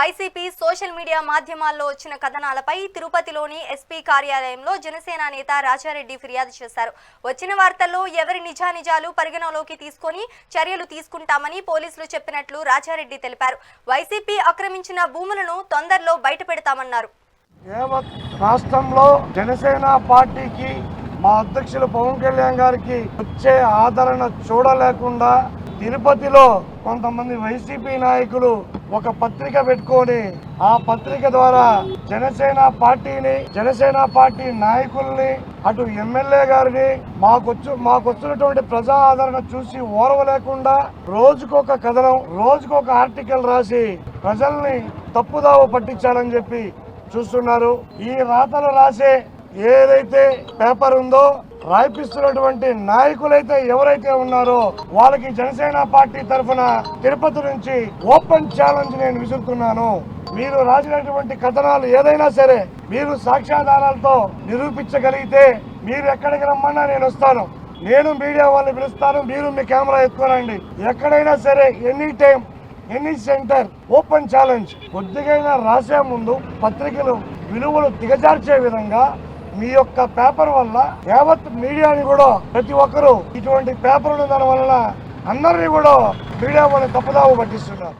YCP social media మాధ్యమాల్లో వచ్చిన కథనాలపై తిరుపతిలోని ఎస్పీ కార్యాలయంలో జనసేన నేత రాజారెడ్డి ఫిర్యాదు చేశారు. వచ్చిన వార్తల్లో ఎవరి నిజానిజాలు పరిగణలోకి తీసుకొని చర్యలు తీసుకుంటామని పోలీసులు చెప్పినట్లు రాజారెడ్డి తెలిపారు. వైసీపీ ఆక్రమించిన భూములను తొందరలో బయటపెడతామన్నారు. రాష్ట్రంలో జనసేన పార్టీకి మా అధ్యక్షులు పవన్ కళ్యాణ్ గారికి వచ్చే ఆదరణ చూడలేకుండా తిరుపతిలో కొంతమంది వైసీపీ నాయకులు ఒక పత్రిక పెట్టుకొని ఆ పత్రిక ద్వారా జనసేన పార్టీ నాయకుల్ని అటు ఎమ్మెల్యే గారిని మాకొచ్చినటువంటి ప్రజా ఆదరణ చూసి ఓర్వలేకుండా రోజుకొక కథనం రోజుకొక ఆర్టికల్ రాసి ప్రజల్ని తప్పుదావ పట్టించాలని చెప్పి చూస్తున్నారు. ఈ రాతలు రాసే ఏదైతే పేపర్ ఉందో రాయిపిస్తున్నటువంటి నాయకులైతే ఎవరైతే ఉన్నారో వాళ్ళకి జనసేన పార్టీ తరఫున తిరుపతి నుంచి ఓపెన్ ఛాలెంజ్ నేను విసురుతున్నాను. మీరు రాసినటువంటి కథనాలు ఏదైనా సరే మీరు సాక్ష్యాధారాలతో నిరూపించగలిగితే మీరు ఎక్కడికి రమ్మన్నా నేను వస్తాను. నేను మీడియా వాళ్ళని పిలుస్తాను. మీరు మీ కెమెరా ఎత్తుకోనండి. ఎక్కడైనా సరే any time any centre open challenge. కొద్దిగా రాసే ముందు పత్రికలు విలువలు దిగజార్చే విధంగా మీ యొక్క పేపర్ వల్ల యావత్ మీడియాని కూడా ప్రతి ఒక్కరూ ఇటువంటి పేపర్ ఉన్న దాని వలన అందరినీ కూడా మీడియా వాళ్ళని తప్పుదావ పట్టిస్తున్నారు.